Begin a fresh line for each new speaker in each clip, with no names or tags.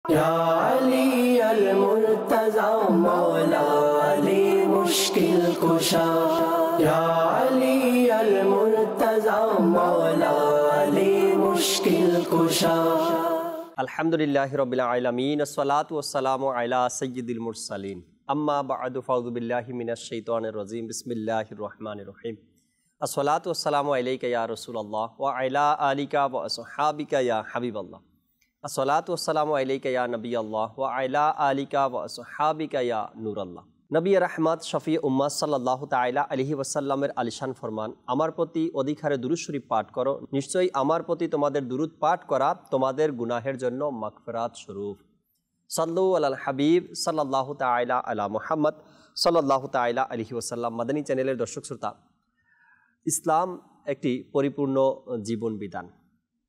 या अली अल मुर्तज़ा मौला अली मुश्किल कुशा या अली अल मुर्तज़ा मौला अली मुश्किल कुशा।
अल्हम्दुलिल्लाहि रब्बिल आलमीन अस्सलातु वस्सलामु अला सय्यिदिल मुरसलीन अम्मा बअदु फ़अऊज़ु बिल्लाहि मिनश शैतानिर रजीम बिस्मिल्लाहिर रहमानिर रहीम अस्सलातु वस्सलामु अलैका या रसूलल्लाह व अला आलिका व अस्हाबिका या हबीबल्लाह अस्सलातु वस्सलामु अलैका या नबी अल्लाह व अला आलिका व अस्हाबिका या नूरल्लाह। नबी रहमत शफी उम्मत सल्लल्लाहु ताआला अलैहि वसल्लमेर आलिशान फरमान, আমার প্রতি অধিকারে দুরূদ শরীফ পাঠ করো, নিশ্চয়ই আমার প্রতি তোমাদের দুরূদ পাঠ করা তোমাদের গুনাহের জন্য মাগফিরাত স্বরূপ। সাল্লু আলাল হাবিব সাল্লাল্লাহু তাআলা আলা মুহাম্মদ সাল্লাল্লাহু তাআলা আলাইহি ওয়াসাল্লাম। মাদানী চ্যানেলের দর্শক শ্রোতা, ইসলাম একটি পরিপূর্ণ জীবন বিধান,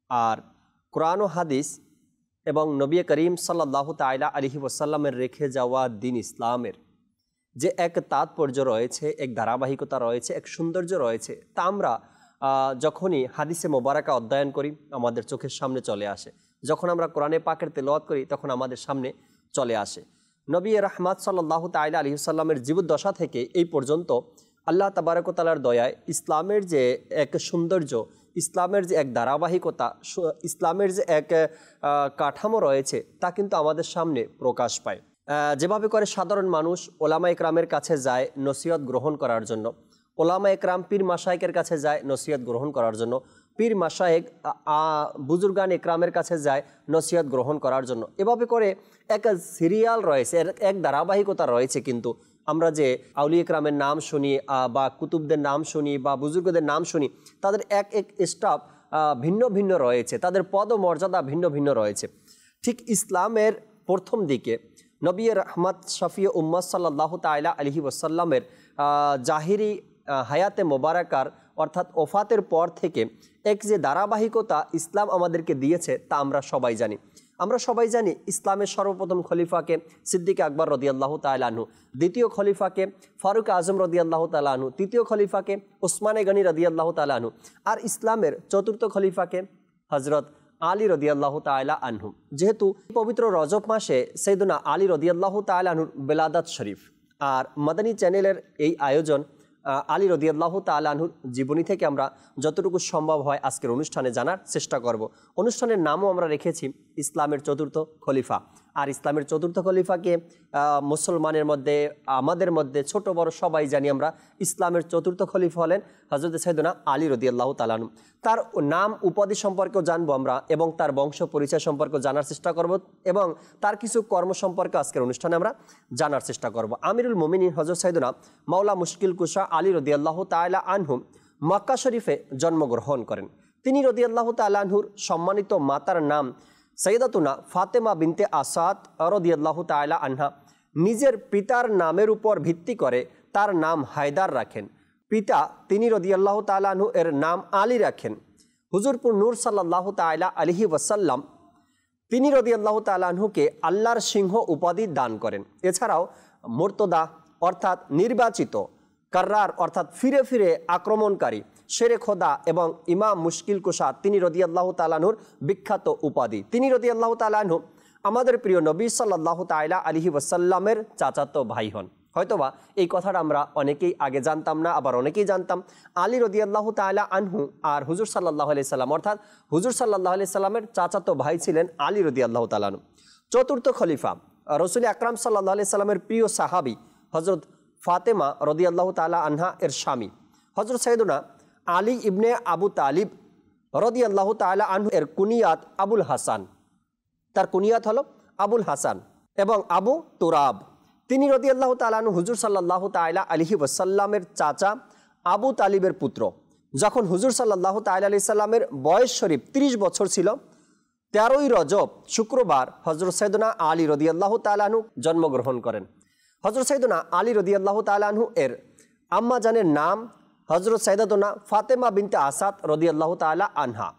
আর কোরআন ও হাদিস এবং নবী করিম সাল্লাল্লাহু তাআলা আলাইহি ওয়াসাল্লামের রেখে যাওয়া দিন ইসলামের যে এক তাৎপর্য রয়েছে, এক ধারাবাহিকতা রয়েছে, এক সৌন্দর্য রয়েছে, তা আমরা যখনই হাদিসে মোবারকা অধ্যয়ন করি আমাদের চোখের সামনে চলে আসে। যখন আমরা কোরআনে পাকের তেলাওয়াত করি তখন আমাদের সামনে চলে আসে। নবী রাহমাত সাল্লাল্লাহু তাআলা আলাইহি ওয়াসাল্লামের জীবদ্দশা থেকে এই পর্যন্ত আল্লাহ তাবারক ওয়া তাআলার দয়ায় ইসলামের যে এক সৌন্দর্য, ইসলামের যে এক ধারাবাহিকতা, ইসলামের যে এক কাঠামো রয়েছে তা কিন্তু আমাদের সামনে প্রকাশ পায়। যেভাবে করে সাধারণ মানুষ ওলামা একরামের কাছে যায় নসিহত গ্রহণ করার জন্য, ওলামা একরাম পীর মাশায়েখের কাছে যায় নসিহত গ্রহণ করার জন্য, পীর মাশায়েখ বুজুর্গান একরামের কাছে যায় নসিহত গ্রহণ করার জন্য, এভাবে করে এক সিরিয়াল রয়েছে, এক ধারাবাহিকতা রয়েছে। কিন্তু আমরা যে আউলিয়া একরামের নাম শুনি বা কুতুবদের নাম শুনি বা বুজুর্গদের নাম শুনি, তাদের এক এক স্টাফ ভিন্ন ভিন্ন রয়েছে, তাদের পদ ও মর্যাদা ভিন্ন ভিন্ন রয়েছে। ঠিক ইসলামের প্রথম দিকে নবী রাহমাত শফি উম্মত সাল্লাল্লাহু তাআলা আলাইহি ওয়াসাল্লামের জাহিরি হায়াতে মোবারকার অর্থাৎ ওফাতের পর থেকে এক যে ধারাবাহিকতা ইসলাম আমাদেরকে দিয়েছে তা আমরা সবাই জানি। আমরা সবাই জানি ইসলামের সর্বপ্রথম খলিফাকে সিদ্দিক আকবর রাদিয়াল্লাহু তাআলা আনহু, দ্বিতীয় খলিফাকে ফারুক আজম রাদিয়াল্লাহু তাআলা আনহু, তৃতীয় খলিফাকে ওসমানে গনি রাদিয়াল্লাহু তাআলা আনহু, আর ইসলামের চতুর্থ খলিফাকে হযরত আলী রাদিয়াল্লাহু তাআলা আনহু। যেহেতু পবিত্র রজব মাসে সাইয়েদনা আলী রাদিয়াল্লাহু তাআলা আনহুর বেলাদাত শরীফ, আর মাদানী চ্যানেলের এই আয়োজন আলী রাদিয়াল্লাহু তাআলা আনহুর জীবনী থেকে আমরা যতটুকু সম্ভব হয় আজকের অনুষ্ঠানে জানার চেষ্টা করব। অনুষ্ঠানের নামও আমরা রেখেছি ইসলামের চতুর্থ খলিফা। আর ইসলামের চতুর্থ খলিফাকে মুসলমানের মধ্যে, আমাদের মধ্যে ছোট বড় সবাই জানি আমরা, ইসলামের চতুর্থ খলিফা হলেন হযরত সাইয়েদনা আলী রাদিয়াল্লাহু তাআলা আনহু। তার নাম উপাধি সম্পর্কেও জানবো আমরা এবং তার বংশ পরিচয় সম্পর্কে জানার চেষ্টা করব এবং তার কিছু কর্ম সম্পর্কে আজকের অনুষ্ঠানে আমরা জানার চেষ্টা করব। আমিরুল মুমিনিন হযরত সাইয়েদনা মাওলা মুশকিল কুশা আলী রাদিয়াল্লাহু তাআলা আনহু মক্কা শরীফে জন্মগ্রহণ করেন। তিনি রাদিয়াল্লাহু তাআলা আনহুর সম্মানিত মাতার নাম সৈয়দাতুনা ফাতেমা বিনতে আসাদ রাদিয়াল্লাহু তাআলা আনহা। নিজের পিতার নামের উপর ভিত্তি করে তার নাম হায়দার রাখেন। পিতা তিনি রাদিয়াল্লাহু তাআলা আনহু এর নাম আলী রাখেন। হুজুরপুর নূর সাল্লাল্লাহু তাআলা আলাইহি ওয়াসাল্লাম তিনি রাদিয়াল্লাহু তাআলা আনহুকে আল্লাহর সিংহ উপাধি দান করেন। এছাড়াও মুর্তদা অর্থাৎ নির্বাচিত, কার্রার অর্থাৎ ফিরে ফিরে আক্রমণকারী, শেরে খোদা এবং ইমাম মুশকিল কুশা তিনি রাদিয়াল্লাহু তাআলা আনহুর বিখ্যাত উপাধি। তিনি রাদিয়াল্লাহু তাআলা আনহু আমাদের প্রিয় নবী সাল্লাল্লাহু তাআলা আলাইহি ওয়াসাল্লামের চাচাতো ভাই হন। হয়তোবা এই কথাটা আমরা অনেকেই আগে জানতাম না, আবার অনেকেই জানতাম। আলী রাদিয়াল্লাহু তাআলা আনহু আর হুজুর সাল্লাল্লাহু আলাইহি সাল্লাম অর্থাৎ হুজুর সাল্লাল্লাহু আলাইহি সাল্লামের চাচাতো ভাই ছিলেন আলী রাদিয়াল্লাহু তাআলা আনহু। চতুর্থ খলিফা রাসূল আকরাম সাল্লাল্লাহু আলাইহি সাল্লামের প্রিয় সাহাবী হযরত ফাতেমা রাদিয়াল্লাহু তাআলা আনহা এর স্বামী হযরত সাইয়েদনা আলী ইবনে আবু তালিব রাদিয়াল্লাহু তাআলা আনহু এর কুনিয়াত আবুল হাসান। তার কুনিয়াত হলো আবুল হাসান এবং আবু তুরাব। তিনি রাদিয়াল্লাহু তাআলা আনহু হুজুর সাল্লাল্লাহু তাআলা আলাইহি ওয়াসাল্লামের চাচা আবু তালিবের পুত্র। যখন হুজুর সাল্লাল্লাহু তাআলা আলাইহি সাল্লামের বয়স শরীফ 30 বছর ছিল, 13ই রজব শুক্রবার হযরত সাইয়েদনা আলী রাদিয়াল্লাহু তাআলা আনহু জন্মগ্রহণ করেন। হযরত সাইয়েদনা আলী রাদিয়াল্লাহু তাআলা আনহু এর আম্মা জানের নাম হযরত সাইয়েদাতুনা ফাতেমা বিনতে আসাদ রাদিয়াল্লাহু তাআলা আনহা।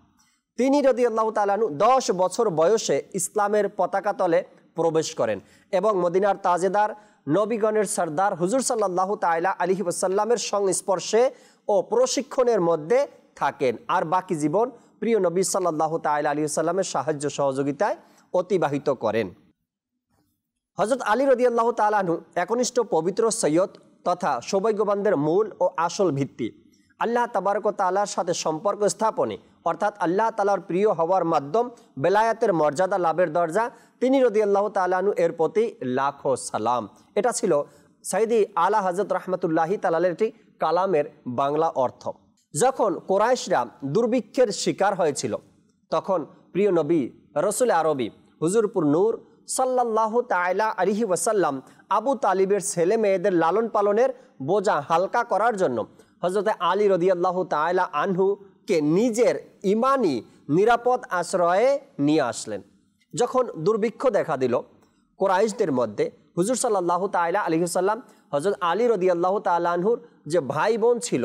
তিনি রাদিয়াল্লাহু তাআলা আনহু 10 বছর বয়সে ইসলামের পতাকা তলে প্রবেশ করেন এবং মদিনার তাজেদার নবীগণের সরদার হুজুর সাল্লাল্লাহু তাআলা আলাইহি ওয়াসাল্লামের সংস্পর্শে ও প্রশিক্ষণের মধ্যে থাকেন। আর বাকি জীবন প্রিয় নবী সাল্লাল্লাহু তাআলা আলাইহি ওয়াসাল্লামের সাহায্য সহযোগিতায় অতিবাহিত করেন। হযরত আলী রাদিয়াল্লাহু তাআলা আনহু একনিষ্ঠ পবিত্র সৈয়দ তথা সৌভাগ্যবানদের মূল ও আসল ভিত্তি। আল্লাহ তাবারক ওয়া তাআলার সাথে সম্পর্ক স্থাপনে অর্থাৎ আল্লাহ তাআলার প্রিয় হওয়ার মাধ্যম বেলায়াতের মর্যাদা লাভের দরজা তিনি রাদিয়াল্লাহু তাআলা আনহু এর প্রতি লাখো সালাম। এটা ছিল সাইয়্যিদি আলা হযরত রাহমাতুল্লাহি তাআলার একটি কালামের বাংলা অর্থ। যখন কুরাইশরা দুর্ভিক্ষের শিকার হয়েছিল তখন প্রিয় নবী রসুল আরবি হুজুরপুর নূর সাল্লাল্লাহু তাআলা আলাইহি ওয়াসাল্লাম আবু তালিবের ছেলে মেয়েদের লালন পালনের বোঝা হালকা করার জন্য হযরত আলী রাদিয়াল্লাহু তাআলা আনহুকে নিজের ইমানি নিরাপদ আশ্রয়ে নিয়ে আসলেন। যখন দুর্ভিক্ষ দেখা দিল কুরাইশদের মধ্যে হুজুর সাল্লাল্লাহু তাআলা আলাইহি ওয়াসাল্লাম হযরত আলী রাদিয়াল্লাহু তাআলা আনহুর যে ভাই বোন ছিল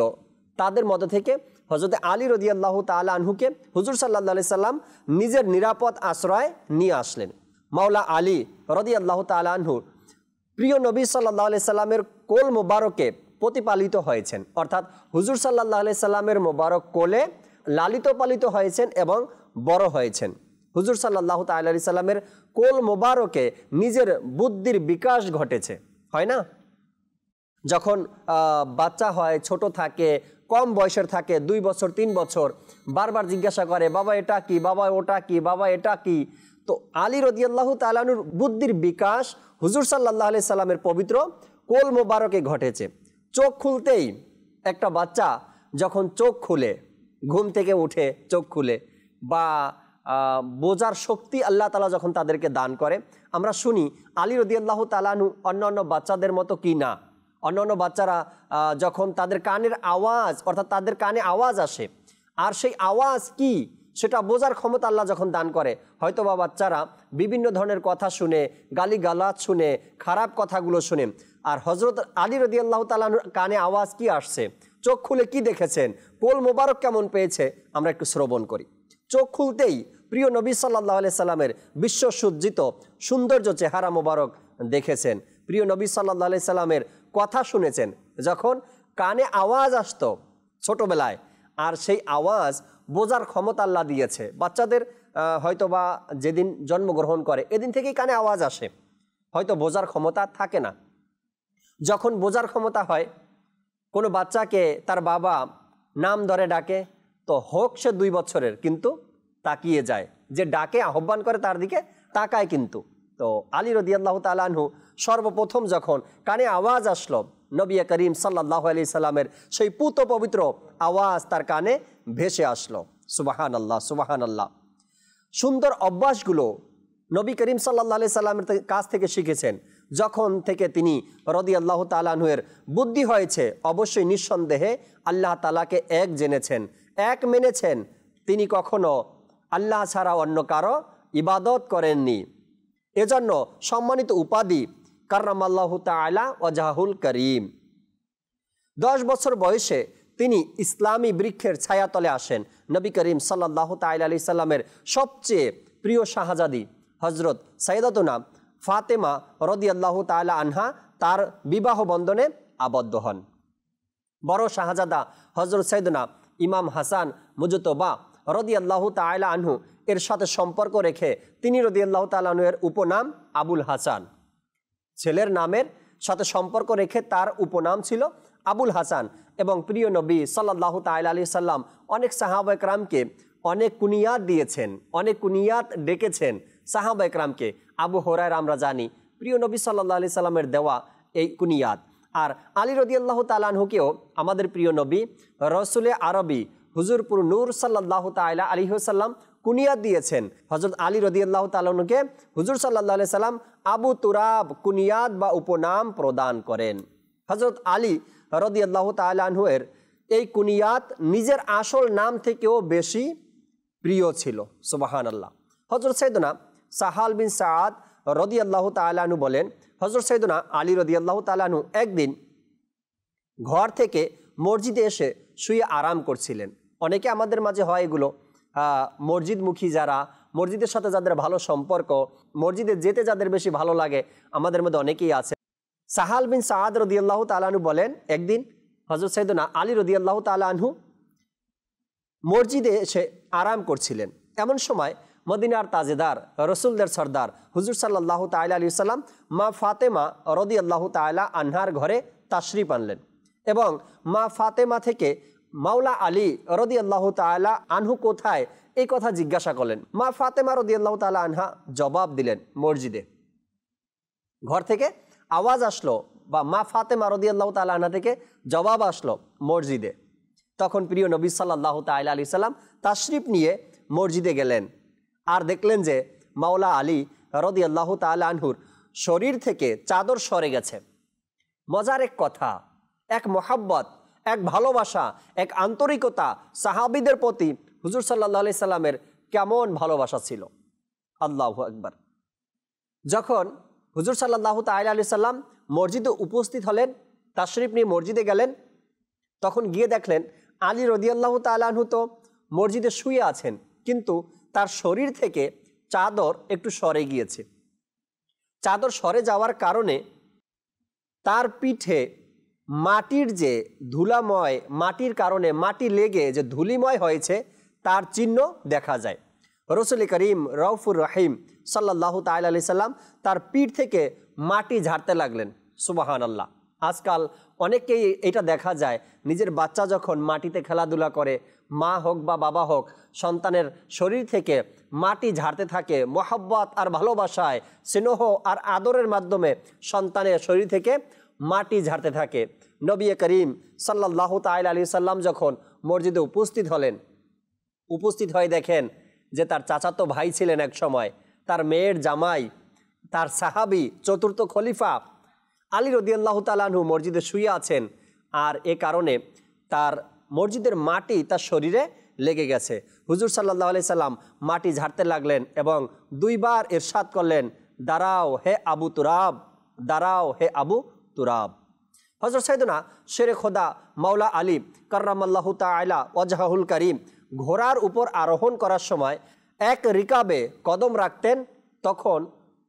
তাদের মধ্য থেকে হযরত আলী রাদিয়াল্লাহু তাআলা আনহুকে হুজুর সাল্লাল্লাহু আলাইহি সাল্লাম নিজের নিরাপদ আশ্রয়ে নিয়ে আসলেন। মাওলা আলী রাদিয়াল্লাহু তাআলা আনহু প্রিয় নবী সাল্লাল্লাহু আলাইহি সাল্লামের কোল মোবারকে প্রতিপালিত হয়েছেন, অর্থাৎ হুজুর সাল্লাল্লাহু আলাইহি সাল্লামের মোবারক কোলে লালিত পালিত হয়েছেন এবং বড় হয়েছেন। হুজুর সাল্লাল্লাহু তাআলা আলাইহি সাল্লামের কোল মোবারকে নিজের বুদ্ধির বিকাশ ঘটেছে, হয় না? যখন বাচ্চা হয়, ছোট থাকে, কম বয়সের থাকে, 2 বছর 3 বছর, বারবার জিজ্ঞাসা করে বাবা এটা কি, বাবা ওটা কি, বাবা এটা কি। তো আলী রাদিয়াল্লাহু তাআলা আনহুর বুদ্ধির বিকাশ হুজুর সাল্লাল্লাহু আলাইহি সাল্লামের পবিত্র কোল মোবারকে ঘটেছে। চোখ খুলতেই একটা বাচ্চা যখন চোখ খুলে, ঘুম থেকে উঠে চোখ খুলে বা বোঝার শক্তি আল্লাহ তাআলা যখন তাদেরকে দান করে, আমরা শুনি আলী রাদিয়াল্লাহু তাআলা আনহু অন্যান্য বাচ্চাদের মতো কি না। অন্যান্য বাচ্চারা যখন তাদের কানের আওয়াজ অর্থাৎ তাদের কানে আওয়াজ আসে আর সেই আওয়াজ কি সেটা বোঝার ক্ষমতা আল্লাহ যখন দান করে, হয়তো বা বাচ্চারা বিভিন্ন ধরনের কথা শুনে, গালিগালাজ শুনে, খারাপ কথাগুলো শুনে। আর হযরত আলী রাদিয়াল্লাহু তাআলা কানে আওয়াজ কি আসছে, চোখ খুলে কি দেখেছেন, কোল মোবারক কেমন পেয়েছে, আমরা একটু শ্রবণ করি। চোখ খুলতেই প্রিয় নবী সাল্লাল্লাহু আলাইহি সাল্লামের বিশ্বসজ্জিত সৌন্দর্য চেহারা মোবারক দেখেছেন। প্রিয় নবী সাল্লাল্লাহু আলাইহি সাল্লামের কথা শুনেছেন। যখন কানে আওয়াজ আসতো ছোটবেলায়, আর সেই আওয়াজ বোঝার ক্ষমতা আল্লাহ দিয়েছে বাচ্চাদের। হয়তো বা যেদিন জন্মগ্রহণ করে এদিন থেকেই কানে আওয়াজ আসে, হয়তো বোঝার ক্ষমতা থাকে না। যখন বোঝার ক্ষমতা হয়, কোনো বাচ্চাকে তার বাবা নাম ধরে ডাকে, তো হোক সে 2 বছরের, কিন্তু তাকিয়ে যায়, যে ডাকে আহ্বান করে তার দিকে তাকায়। কিন্তু তো আলী রাদিয়াল্লাহু তাআলা আনহু সর্বপ্রথম যখন কানে আওয়াজ আসলো, নবী করিম সাল্লাল্লাহু আলাইহি সাল্লামের সেই পুত পবিত্র আওয়াজ তার কানে ভেসে আসলো। সুবহানাল্লাহ, সুবহানাল্লাহ। সুন্দর অভ্যাসগুলো নবী করিম সাল্লাল্লাহু আলাইহি সাল্লামের কাছ থেকে শিখেছেন। যখন থেকে তিনি রাদিয়াল্লাহু তাআলা আনহুর বুদ্ধি হয়েছে, অবশ্যই নিঃসন্দেহে আল্লাহ তাআলাকে এক জেনেছেন, এক মেনেছেন। তিনি কখনো আল্লাহ ছাড়া অন্য কারো ইবাদত করেননি। এজন্য সম্মানিত উপাধি কাররামাল্লাহু তাআলা ওয়াজহুল করিম। 10 বছর বয়সে তিনি ইসলামী বৃক্ষের ছায়াতলে আসেন। নবী করিম সাল্লাল্লাহু তাআলা আলাইহি সাল্লামের সবচেয়ে প্রিয় শাহজাদি হযরত সাইয়্যিদাতুনা ফাতেমা রাদিয়াল্লাহু তাআলা আনহা তার বিবাহ বন্ধনে আবদ্ধ হন। বড় শাহজাদা হযরত সাইয়্যিদুনা ইমাম হাসান মুজতবা রাদিয়াল্লাহু তাআলা আনহু এর সাথে সম্পর্ক রেখে তিনি রাদিয়াল্লাহু তাআলা আনহু এর উপনাম আবুল হাসান, ছেলের নামের সাথে সম্পর্ক রেখে তার উপনাম ছিল আবুল হাসান। এবং প্রিয় নবী সাল্লাল্লাহু তাআলা আলাইহি সাল্লাম অনেক সাহাবা একরামকে অনেক কুনিয়াত দিয়েছেন, অনেক কুনিয়াত ডেকেছেন সাহাবা একরামকে। আবু হুরায়রা আমরা জানি প্রিয় নবী সাল্লাল্লাহু আলাইহি সাল্লামের দেওয়া এই কুনিয়াত। আর আলী রাদিয়াল্লাহু তাআলা আনহুকেও আমাদের প্রিয় নবী রসুলে আরবি হুজুরপুর নূর সাল্লাল্লাহু তাআলা আলাইহি ওয়াসাল্লাম কুনিয়াত দিয়েছেন। হযরত আলী রাদিয়াল্লাহু তাআলা আনহুকে হুজুর সাল্লাল্লাহু আলাইহি সাল্লাম আবু তুরাব কুনিয়াত বা উপনাম প্রদান করেন। হযরত আলী রাদিয়াল্লাহু তাআলা আনহু এর এই কুনিয়াত নিজের আসল নাম থেকেও বেশি প্রিয় ছিল। সুবহানাল্লাহ। হযরত সাইয়্যিদুনা সাহাল বিন সাদ রাদিয়াল্লাহু তাআলা আনহু বলেন, হযরত সাইয়্যিদুনা আলী রাদিয়াল্লাহু তাআলা আনহু একদিন ঘর থেকে মসজিদে এসে শুয়ে আরাম করছিলেন। অনেকে আমাদের মাঝে হয় এগুলো, মসজিদমুখী যারা, মসজিদের সাথে যাদের ভালো সম্পর্ক, মসজিদে যেতে যাদের বেশি ভালো লাগে, আমাদের মধ্যে অনেকেই আছে। সাহাল বিন সাদ রাদিয়াল্লাহু তাআলা আনহু বলেন, একদিন হযরত সাইয়্যিদুনা আলী রাদিয়াল্লাহু তাআলা আনহু মসজিদে এসে আরাম করছিলেন। এমন সময় মদিনার তাজেদার, রসুলদের সর্দার হুজুর সাল্লাল্লাহু তাআলা আলাইহি সাল্লাম মা ফাতেমা রাদিয়াল্লাহু তাআলা আনহার ঘরে তাশরিফ আনলেন এবং মা ফাতেমা থেকে মাওলা আলী রাদিয়াল্লাহু তাআলা আনহু কোথায় এই কথা জিজ্ঞাসা করলেন। মা ফাতেমা রাদিয়াল্লাহু তাআলা আনহা জবাব দিলেন মসজিদে। ঘর থেকে আওয়াজ আসলো বা মা ফাতেমা রাদিয়াল্লাহু তাআলা আনহা থেকে জবাব আসলো মসজিদে। তখন প্রিয় নবী সাল্লাল্লাহু তাআলা আলাইহি সাল্লাম তাশরিফ নিয়ে মসজিদে গেলেন আর দেখলেন যে মাওলা আলী রাদিয়াল্লাহু তাআলা আনহুর শরীর থেকে চাদর সরে গেছে। মজার এক কথা, এক মহাব্বত, এক ভালোবাসা, এক আন্তরিকতা সাহাবীদের প্রতি হুজুর সাল্লাল্লাহু আলাইহি সাল্লামের কেমন ভালোবাসা ছিল। আল্লাহু আকবার। যখন হুজুর সাল্লাল্লাহু তাআলা আলাইহি সাল্লাম মসজিদে উপস্থিত হলেন, তাশরিফ নিয়ে মসজিদে গেলেন, তখন গিয়ে দেখলেন আলী রাদিয়াল্লাহু তাআলা আনহু তো মসজিদে শুয়ে আছেন, কিন্তু তার শরীর থেকে চাদর একটু সরে গিয়েছে। চাদর সরে যাওয়ার কারণে তার পিঠে মাটির যে ধুলাময়, মাটির কারণে মাটি লেগে যে ধুলিময় হয়েছে তার চিহ্ন দেখা যায়। রসুল করিম রউফুর রহিম সাল্লাল্লাহু তাআলা আলাইহি সাল্লাম তার পিঠ থেকে মাটি ঝাড়তে লাগলেন। সুবহানাল্লাহ। আজকাল অনেকেই এটা দেখা যায়, নিজের বাচ্চা যখন মাটিতে খেলাধুলা করে, মা হোক বা বাবা হোক সন্তানের শরীর থেকে মাটি ঝাড়তে থাকে, মহব্বত আর ভালোবাসায়, স্নেহ আর আদরের মাধ্যমে সন্তানের শরীর থেকে মাটি ঝাড়তে থাকে। নবী করিম সাল্লাল্লাহু তাআলা আলাইহি সাল্লাম যখন মসজিদে উপস্থিত হলেন, উপস্থিত হয়ে দেখেন যে তার চাচাতো ভাই ছিলেন এক সময়, তার মেয়ের জামাই, তার সাহাবী, চতুর্থ খলিফা আলী রাদিয়াল্লাহু তাআলা আনহু মসজিদে শুয়ে আছেন। আর এ কারণে তার মসজিদের মাটি তার শরীরে লেগে গেছে। হুজুর সাল্লাল্লাহু আলাইহি সাল্লাম মাটি ঝাড়তে লাগলেন এবং দুইবার ইরশাদ করলেন, দাঁড়াও হে আবু তুরাব, দাঁড়াও হে আবু তুরাব। হযরত সাইয়েদনা শেরে খোদা মাওলা আলী কাররামাল্লাহু তাআলা ওয়াজহাহুল কারীম ঘোড়ার উপর আরোহণ করার সময় এক রিকাবে কদম রাখতেন, তখন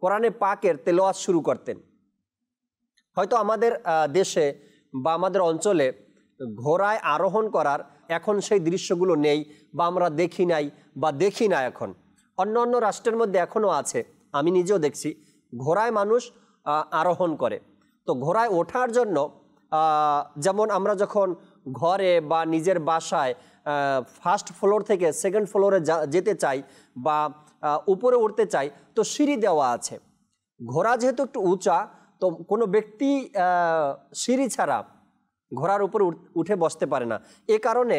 কোরআনে পাকের তেলাওয়াত শুরু করতেন। হয়তো আমাদের দেশে বা আমাদের অঞ্চলে ঘোড়ায় আরোহণ করার এখন সেই দৃশ্যগুলো নেই বা আমরা দেখি নাই বা দেখি না। এখন অন্য অন্য রাষ্ট্রের মধ্যে এখনও আছে, আমি নিজেও দেখছি ঘোড়ায় মানুষ আরোহণ করে। তো ঘোড়ায় ওঠার জন্য যেমন আমরা যখন ঘরে বা নিজের বাসায় ফার্স্ট ফ্লোর থেকে সেকেন্ড ফ্লোরে যেতে চাই বা উপরে উঠতে চাই, তো সিঁড়ি দেওয়া আছে। ঘোড়া যেহেতু একটু উঁচা, তো কোনো ব্যক্তি সিঁড়ি ছাড়া ঘোড়ার উপর উঠে বসতে পারে না। এ কারণে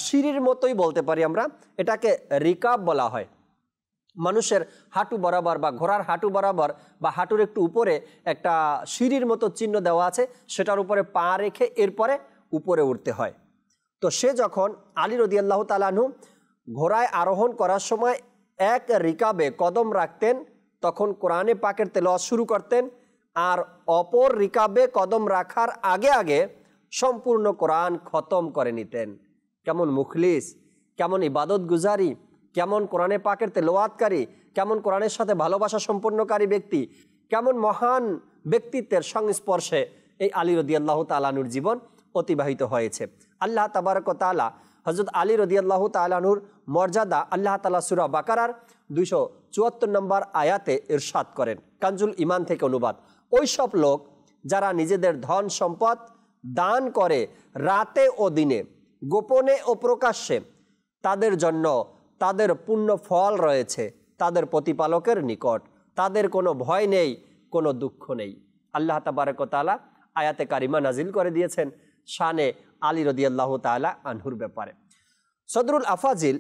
সিঁড়ির মতোই বলতে পারি আমরা, এটাকে রিকাব বলা হয়। মানুষের হাঁটু বরাবর বা ঘোড়ার হাঁটু বরাবর বা হাঁটুর একটু উপরে একটা সিঁড়ির মতো চিহ্ন দেওয়া আছে, সেটার উপরে পা রেখে এরপরে উপরে উঠতে হয়। তো সে যখন আলী রাদিয়াল্লাহু তাআলা আনহু ঘোড়ায় আরোহণ করার সময় এক রিকাবে কদম রাখতেন, তখন কোরআনে পাকের তেলাওয়াত শুরু করতেন আর অপর রিকাবে কদম রাখার আগে আগে সম্পূর্ণ কোরআন খতম করে নিতেন। কেমন মুখলিস, কেমন ইবাদত গুজারি, কেমন কোরআনে পাকের তেলাওয়াতকারী, কেমন কোরআনের সাথে ভালোবাসা সম্পন্নকারী ব্যক্তি, কেমন মহান ব্যক্তিত্বের সংস্পর্শে এই আলী রাদিয়াল্লাহু তাআলা আনহুর জীবন অতিবাহিত হয়েছে। আল্লাহ তাবারক ওয়া তাআলা হযরত আলী রাদিয়াল্লাহু তাআলা আনহুর মর্যাদা আল্লাহ তাআলা সূরা বাকারার 274 নম্বর আয়াতে ইরশাদ করেন, কানজুল ঈমান থেকে অনুবাদ। ওই সব লোক যারা নিজেদের ধন সম্পদ দান করে রাতে ও দিনে, গোপনে ও প্রকাশ্যে, তাদের জন্য তাদের পূর্ণ ফল রয়েছে তাদের প্রতিপালকের নিকট। তাদের কোনো ভয় নেই, কোনো দুঃখ নেই। আল্লাহ তাবারক ওয়া তাআলা আয়াতে কারিমা নাজিল করে দিয়েছেন শানে আলী রাদিয়াল্লাহু তাআলা আনহুর ব্যাপারে। সদরুল আফাজিল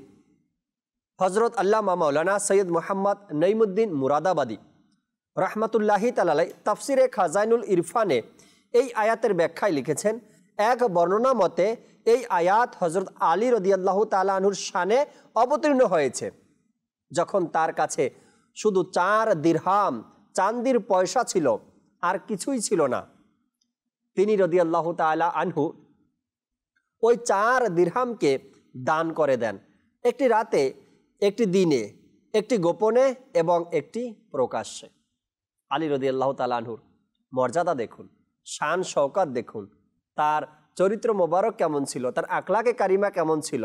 হজরত আল্লামা মাওলানা সৈয়দ মোহাম্মদ নঈমুদ্দিন মুরাদাবাদী রহমতুল্লাহি তাআলা তাফসিরে খাজাইনুল ইরফানে এই আয়াতের ব্যাখ্যায় লিখেছেন, এক বর্ণনা মতে এই আয়াত হজরত আলী রাদিয়াল্লাহু তাআলা আনহুর শানে অবতীর্ণ হয়েছে যখন তার কাছে শুধু 4 দিরহাম চান্দির পয়সা ছিল, আর কিছুই ছিল না। তিনি রাদিয়াল্লাহু তাআলা আনহু ওই 4 দিরহামকে দান করে দেন, একটি রাতে, একটি দিনে, একটি গোপনে এবং একটি প্রকাশ্যে। আলী রাদিয়াল্লাহু তাআলা আনহুর মর্যাদা দেখুন, শান শওকত দেখুন, তার চরিত্র মোবারক কেমন ছিল, তার আখলাকে কারিমা কেমন ছিল।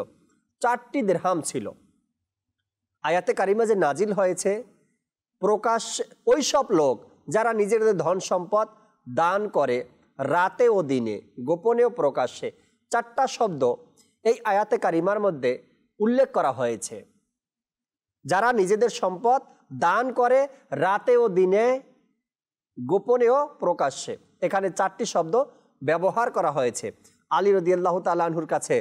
4টি দিরহাম ছিল। আয়াতে কারিমা যে নাজিল হয়েছে প্রকাশ ওই সব লোক যারা নিজেদের ধন সম্পদ দান করে রাতে ও দিনে, গোপনে ও প্রকাশ্যে। 4টা শব্দ এই আয়াতে কারিমার মধ্যে উল্লেখ করা হয়েছে। যারা নিজেদের সম্পদ দান করে রাতে ও দিনে, গোপনে ও প্রকাশ্যে, এখানে 4টি শব্দ ব্যবহার করা হয়েছে। আলী রাদিয়াল্লাহু তাআলা আনহুর কাছে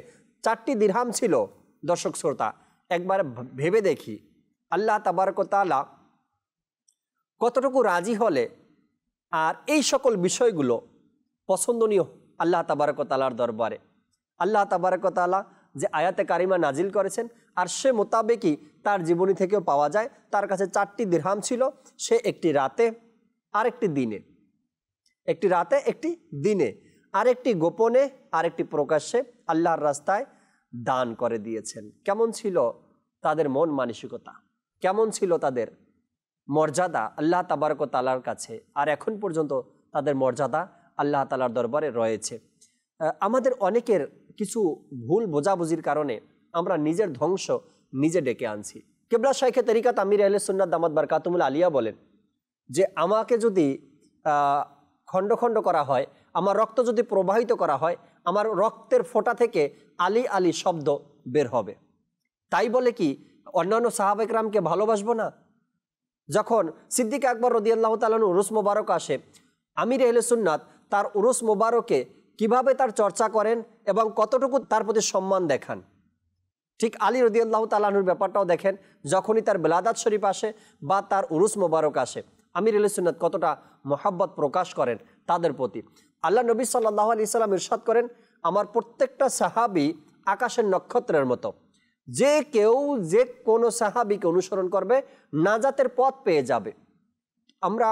4টি দিরহাম ছিল। দর্শক শ্রোতা, একবার ভেবে দেখি আল্লাহ তাবারক ওয়া তাআলা কতটুকু রাজি হলে আর এই সকল বিষয়গুলো পছন্দনীয় আল্লাহ তাবারক ওয়া তাআলার দরবারে। আল্লাহ তাবারক ওয়া তাআলা যে আয়াতে কারিমা নাজিল করেছেন আর সে মোতাবেকই তার জীবনী থেকেও পাওয়া যায়। তার কাছে 4টি দিরহাম ছিল, সে একটি রাতে আর একটি দিনে, একটি রাতে একটি দিনে, আরেকটি গোপনে আরেকটি প্রকাশ্যে আল্লাহর রাস্তায় দান করে দিয়েছেন। কেমন ছিল তাদের মন মানসিকতা, কেমন ছিল তাদের মর্যাদা আল্লাহ তাবারক ওয়া তাআলার কাছে, আর এখন পর্যন্ত তাদের মর্যাদা আল্লাহ তাআলার দরবারে রয়েছে। আমাদের অনেকের কিছু ভুল বোঝাবুঝির কারণে আমরা নিজের ধ্বংস নিজে ডেকে আনছি। কিবলা শাইখে তরিকাত আমির আহলে সুন্নাত দামাত বারকাতুহুল আলিয়া বলেন যে আমাকে যদি খণ্ড খণ্ড করা হয়, আমার রক্ত যদি প্রবাহিত করা হয়, আমার রক্তের ফোঁটা থেকে আলী আলী শব্দ বের হবে। তাই বলে কি অন্যান্য সাহাবা ইকরামকে ভালোবাসবো না? যখন সিদ্দিক আকবর রাদিয়াল্লাহু তাআলা উরুস মোবারক আসে, আমির আহলে সুন্নাত তার উরুস মোবারকে কিভাবে তার চর্চা করেন এবং কতটুকু তার প্রতি সম্মান দেখান। ঠিক আলী রাদিয়াল্লাহু তাআলার ব্যাপারটাও দেখেন, যখনই তার বেলাদাত শরীফ আসে বা তার উরুস মোবারক আসে, আমির আহলে সুন্নাত কতটা মহাব্বত প্রকাশ করেন তাদের প্রতি। আল্লাহ নবী সাল্লাল্লাহু আলাইহি সাল্লাম ইরশাদ করেন, আমার প্রত্যেকটা সাহাবী আকাশের নক্ষত্রের মতো, যে কেউ যে কোনো সাহাবীকে অনুসরণ করবে নাজাতের পথ পেয়ে যাবে। আমরা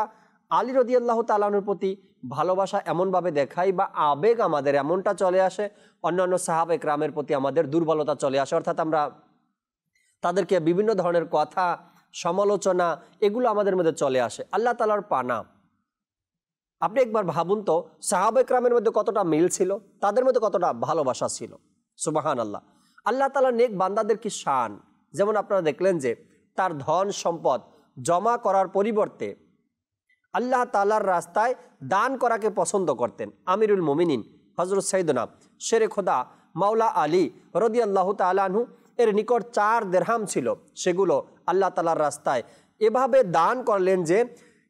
আলী রাদিয়াল্লাহু তাআলার প্রতি ভালোবাসা এমনভাবে দেখাই বা আবেগ আমাদের এমনটা চলে আসে, অন্যান্য সাহাবা ইকরামের প্রতি আমাদের দুর্বলতা চলে আসে, অর্থাৎ আমরা তাদেরকে বিভিন্ন ধরনের কথা সমালোচনা এগুলো আমাদের মধ্যে চলে আসে। আল্লাহ তাআলার পানা। আপনি একবার ভাবুন তো, সাহাবা ইকরামের মধ্যে কতটা মিল ছিল, তাদের মধ্যে কতটা ভালোবাসা ছিল। সুবহানাল্লাহ। আল্লাহ তাআলা নেক বান্দাদের কি শান। যেমন আপনারা দেখলেন যে তার ধন সম্পদ জমা করার পরিবর্তে আল্লাহ তাআলার রাস্তায় দান করাকে পছন্দ করতেন। আমিরুল মুমিনিন হযরত সাইয়েদনা শেরে খোদা মাওলা আলী রাদিয়াল্লাহু তাআলা আনহু এর নিকট 4 দিরহাম ছিল, সেগুলো আল্লাহ তাআলার রাস্তায় এভাবে দান করলেন যে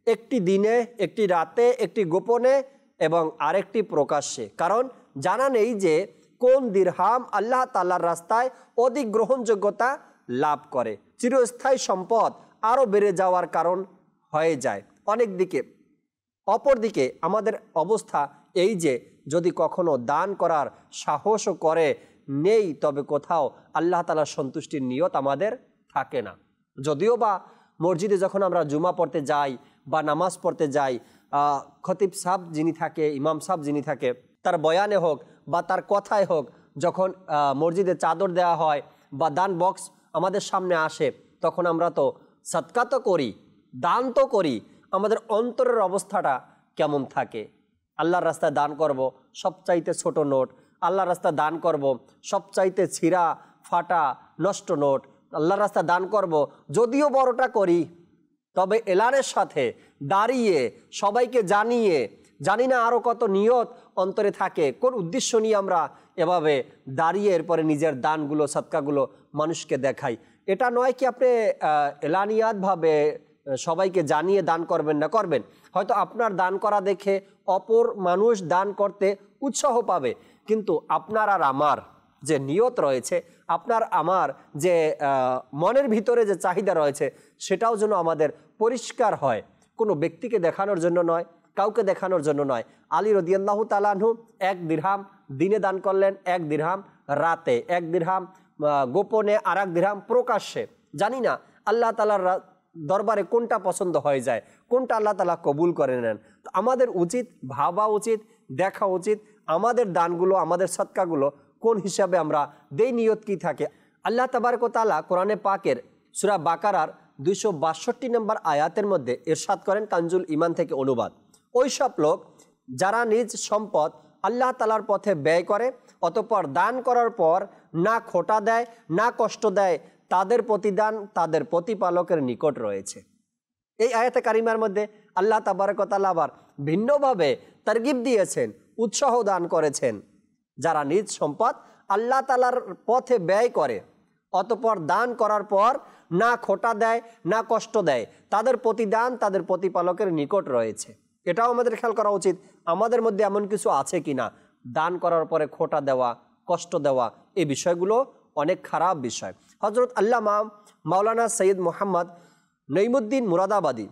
একটি দিনে, একটি রাতে, একটি গোপনে এবং আরেকটি প্রকাশ্যে। কারণ জানা নেই যে কোন দিরহাম আল্লাহ তাআলার রাস্তায় অধিক গ্রহণযোগ্যতা লাভ করে, চিরস্থায়ী সম্পদ আরও বেড়ে যাওয়ার কারণ হয়ে যায় অনেক দিকে। অপরদিকে আমাদের অবস্থা এই যে যদি কখনো দান করার সাহসও করে নেই, তবে কোথাও আল্লাহ তাআলার সন্তুষ্টির নিয়ত আমাদের থাকে না। যদিও বা মসজিদে যখন আমরা জুমা পড়তে যাই বা নামাজ পড়তে যাই, খতিব সাহেব যিনি থাকে, ইমাম সাহেব যিনি থাকে, তার বয়ানে হোক বা তার কথায় হোক, যখন মসজিদে চাদর দেওয়া হয় বা দান বক্স আমাদের সামনে আসে, তখন আমরা তো সদকা তো করি, দান তো করি, আমাদের অন্তরের অবস্থাটা কেমন থাকে? আল্লাহর রাস্তায় দান করব সবচাইতে ছোট নোট, আল্লাহর রাস্তায় দান করব সবচাইতে ছিঁড়া ফাটা নষ্ট নোট, আল্লাহর রাস্তায় দান করব যদিও বড়টা করি, তবে এলানের সাথে দাঁড়িয়ে সবাইকে জানিয়ে, জানি না আরও কত নিয়ত অন্তরে থাকে, কোন উদ্দেশ্য নিয়ে আমরা এভাবে দাঁড়িয়ে এরপরে নিজের দানগুলো সদকাগুলো মানুষকে দেখাই। এটা নয় কি আপনি এলানিয়াতভাবে সবাইকে জানিয়ে দান করবেন না, করবেন, হয়তো আপনার দান করা দেখে অপর মানুষ দান করতে উৎসাহ পাবে, কিন্তু আপনার আর আমার যে নিয়ত রয়েছে, আপনার আমার যে মনের ভিতরে যে চাহিদা রয়েছে, সেটাও যেন আমাদের পরিষ্কার হয়। কোনো ব্যক্তিকে দেখানোর জন্য নয়, কাউকে দেখানোর জন্য নয়। আলী রাদিয়াল্লাহু তাআলা আনহু 1 দিরহাম দিনে দান করলেন, 1 দিরহাম রাতে, 1 দিরহাম গোপনে, আর 1 দিরহাম প্রকাশ্যে। জানি না আল্লাহ তাআলার দরবারে কোনটা পছন্দ হয়ে যায়, কোনটা আল্লাহ তাআলা কবুল করে নেন। তো আমাদের উচিত, ভাবা উচিত, দেখা উচিত আমাদের দানগুলো, আমাদের সদকাগুলো কোন হিসাবে আমরা দেই, নিয়ত কি থাকে। আল্লাহ তাবারক ওয়া তাআলা কোরআনে পাকের সূরা বাকারার 262 নম্বর আয়াতের মধ্যে ইরশাদ করেন, কানজুল ঈমান থেকে অনুবাদ, ওই সব লোক যারা নিজ সম্পদ আল্লাহ তাআলার পথে ব্যয় করে, অতঃপর দান করার পর না খোটা দেয়, না কষ্ট দেয়, তাদের প্রতিদান তাদের প্রতিপালকের নিকট রয়েছে। এই আয়াতে কারিমার মধ্যে আল্লাহ তাবারক ওয়া তাআলা আবার ভিন্নভাবে তারগিব দিয়েছেন, উৎসাহ দান করেছেন, যারা নিজ সম্পদ আল্লাহ তাআলার পথে ব্যয় করে অতঃপর দান করার পর না খোটা দেয় না কষ্ট দেয়, তাদের প্রতিদান তাদের প্রতিপালকের নিকট রয়েছে। এটাও আমাদের খেয়াল করা উচিত, আমাদের মধ্যে এমন কিছু আছে কিনা দান করার পরে খোটা দেওয়া, কষ্ট দেওয়া, এই বিষয়গুলো অনেক খারাপ বিষয়। হযরত আল্লামা মাওলানা সৈয়দ মোহাম্মদ নঈমুদ্দিন মুরাদাবাদী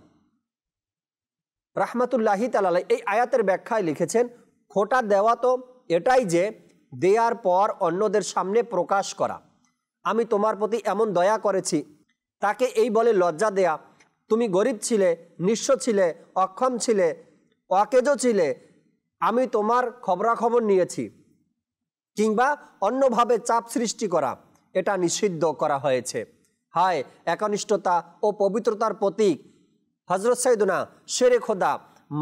রাহমাতুল্লাহি তাআলা আলাইহি এই আয়াতের ব্যাখ্যায় লিখেছেন, খোটা দেওয়া তো এটাই যে দেওয়ার পর অন্যদের সামনে প্রকাশ করা, আমি তোমার প্রতি এমন দয়া করেছি, তাকে এই বলে লজ্জা দেয়া, তুমি গরিব ছিলে, নিঃস্ব ছিলে, অক্ষম ছিলে, অকেজো ছিলে, আমি তোমার খবরাখবর নিয়েছি, কিংবা অন্যভাবে চাপ সৃষ্টি করা, এটা নিষিদ্ধ করা হয়েছে। হায় একনিষ্ঠতা ও পবিত্রতার প্রতীক হযরত সাইয়েদনা শেরে খোদা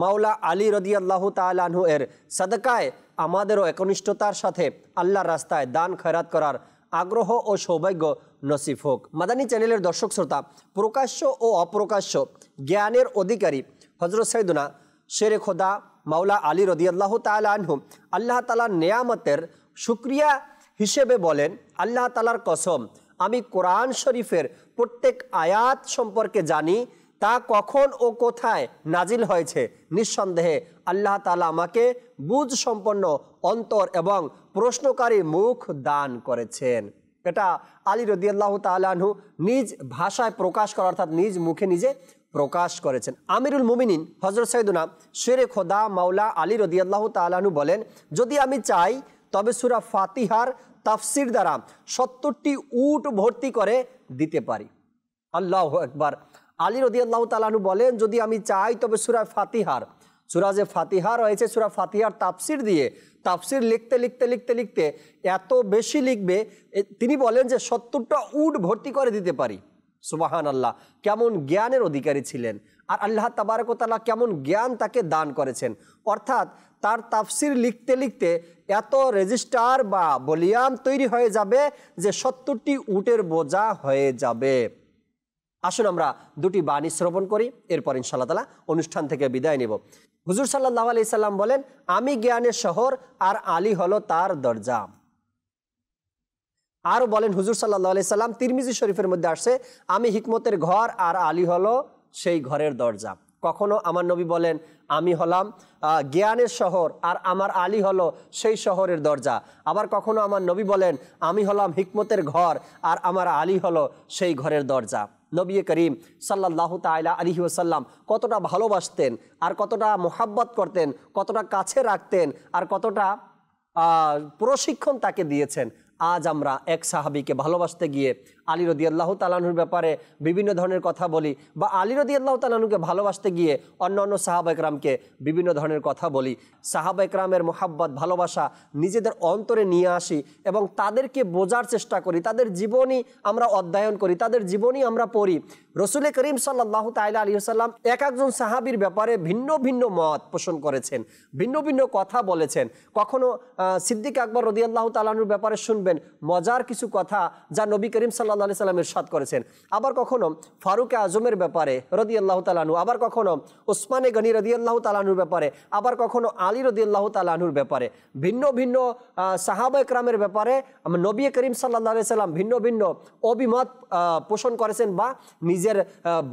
মাওলা আলী রাদিয়াল্লাহু তাআলা আনহু এর সাদকায় আমাদেরও একনিষ্ঠতার সাথে আল্লাহর রাস্তায় দান খয়রাত করার আগ্রহ ও সৌভাগ্য নসিব হোক। মাদানী চ্যানেলের দর্শক শ্রোতা, প্রকাশ্য ও অপ্রকাশ্য জ্ঞানের অধিকারী হযরত সাইয়েদনা শেরে খোদা মাওলা আলী রাদিয়াল্লাহু তাআলা আনহু আল্লাহ তাআলার নেয়ামতের শুকরিয়া হিসেবে বলেন, আল্লাহ তাআলার কসম, আমি কোরআন শরীফের প্রত্যেক আয়াত সম্পর্কে জানি, তা কখন ও কোথায় নাজিল হয়েছে। নিঃসন্দেহে আল্লাহ তাআলা আমাকে বুঝ সম্পন্ন অন্তর এবং প্রশ্নকারী মুখ দান করেছেন। এটা আলী রাদিয়াল্লাহু তাআলা আনহু নিজ ভাষায় প্রকাশ করা, অর্থাৎ নিজ মুখে নিজে প্রকাশ করেছেন। আমিরুল মুমিনিন হযরত সাইয়েদনা শেরে খোদা মাওলা আলী রাদিয়াল্লাহু তাআলা আনহু বলেন, যদি আমি চাই তবে সূরা ফাতিহার তাফসির দ্বারা 70টি উট ভর্তি করে দিতে পারি। আল্লাহু আকবার। আলী রাদিয়াল্লাহু তাআলা আনহু বলেন, যদি আমি চাই তবে সূরা ফাতিহার, সূরা যে ফাতিহা রয়েছে, সূরা ফাতিহার তাফসির দিয়ে তাফসির লিখতে লিখতে লিখতে লিখতে এত বেশি লিখবে, তিনি বলেন যে 70টা উট ভর্তি করে দিতে পারি। সুবহানাল্লাহ, কেমন জ্ঞানের অধিকারী ছিলেন, আর আল্লাহ তাবারক ওয়া তাআলা কেমন জ্ঞান তাকে দান করেছেন। অর্থাৎ তার তাফসির লিখতে লিখতে এত রেজিস্টার বা ভলিউম তৈরি হয়ে যাবে যে 70টি উটের বোঝা হয়ে যাবে। আসুন আমরা দুটি বাণী শ্রবণ করি, এরপর ইনশাআল্লাহ তাআলা অনুষ্ঠান থেকে বিদায় নেব। হুজুর সাল্লাল্লাহু আলাইহি সাল্লাম বলেন, আমি জ্ঞানের শহর আর আলী হলো তার দরজা। আর বলেন হুজুর সাল্লাল্লাহু আলাইহি সাল্লাম, তিরমিজি শরীফের মধ্যে আসছে, আমি হিকমতের ঘর আর আলী হলো সেই ঘরের দরজা। কখনো আমার নবী বলেন, আমি হলাম জ্ঞানের শহর আর আমার আলী হলো সেই শহরের দরজা। আবার কখনো আমার নবী বলেন, আমি হলাম হিকমতের ঘর আর আমার আলী হলো সেই ঘরের দরজা। নবী করিম সাল্লাল্লাহু তাআলা আলাইহি ওয়াসাল্লাম কতটা ভালোবাসতেন, আর কতটা মোহাব্বত করতেন, কতটা কাছে রাখতেন, আর কতটা প্রশিক্ষণ তাকে দিয়েছেন। আজ আমরা এক সাহাবীকে ভালোবাসতে গিয়ে আলী রাদিয়াল্লাহু তাআলা আনহুর ব্যাপারে বিভিন্ন ধরনের কথা বলি, বা আলী রাদিয়াল্লাহু তাআলা আনহুকে ভালোবাসতে গিয়ে অন্যান্য সাহাবা একরামকে বিভিন্ন ধরনের কথা বলি। সাহাবা একরামের মোহাব্বত, ভালোবাসা নিজেদের অন্তরে নিয়ে আসি এবং তাদেরকে বোঝার চেষ্টা করি, তাদের জীবনী আমরা অধ্যয়ন করি, তাদের জীবনী আমরা পড়ি। রসুল করিম সাল্লাল্লাহু তাআলা আলাইহি ওয়াসাল্লাম এক একজন সাহাবীর ব্যাপারে ভিন্ন ভিন্ন মত পোষণ করেছেন, ভিন্ন ভিন্ন কথা বলেছেন। কখনো সিদ্দিক আকবর রাদিয়াল্লাহু তাআলা আনহুর ব্যাপারে শুনবেন মজার কিছু কথা যা নবী করিম সাল্লাল্লাহু আলাইহি সাল্লাম ইরশাদ করেছেন। আবার কখনো ফারুক আজমের ব্যাপারে রাদিয়াল্লাহু তাআলা আনহু, আবার কখনো উসমানে গনি রাদিয়াল্লাহু তাআলা আনহুর ব্যাপারে, আবার কখনো আলী রাদিয়াল্লাহু তাআলা আনহুর ব্যাপারে, ভিন্ন ভিন্ন সাহাবা একরামের ব্যাপারে নবী করিম সাল্লাল্লাহু আলাইহি সাল্লাম ভিন্ন ভিন্ন অভিমত পোষণ করেছেন বা নিজের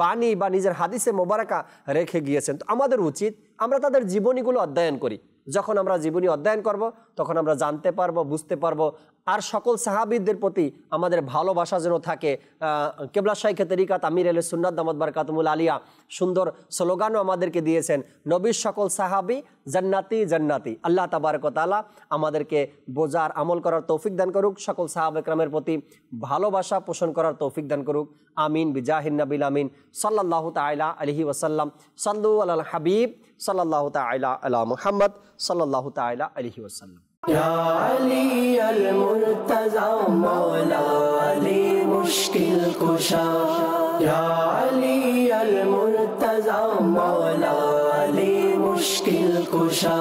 বাণী বা নিজের হাদিসে মোবারকা রেখে গিয়েছেন। তো আমাদের উচিত আমরা তাদের জীবনীগুলো অধ্যয়ন করি। যখন আমরা জীবনী অধ্যয়ন করব তখন আমরা জানতে পারবো, বুঝতে পারবো। আর সকল সাহাবীদের প্রতি আমাদের ভালোবাসা যেন থাকে। কেবলা শাইখে তরিকাত আমির আহলে সুন্নাত দামাত বারকাতুহুল আলিয়া সুন্দর স্লোগানও আমাদেরকে দিয়েছেন, নবীর সকল সাহাবী জান্নাতি জান্নাতি। আল্লাহ তাবারক ওয়া তাআলা আমাদেরকে বোঝার, আমল করার তৌফিক দান করুক, সকল সাহাবা একরামের প্রতি ভালোবাসা পোষণ করার তৌফিক দান করুক। আমিন বিজাহিন নবিল আমিন সাল্লাল্লাহু তাআলা আলাইহি ওয়াসাল্লাম। সাল্লু আলাল হাবিব সাল্লাল্লাহু তাআলা আলা মুহাম্মদ সাল্লাল্লাহু তাআলা আলাইহি ওয়াসাল্লাম।
या अली अल मुर्तज़ा मौला अली मुश्किल कुशा, या अली अल मुर्तज़ा मौला अली मुश्किल कुशा।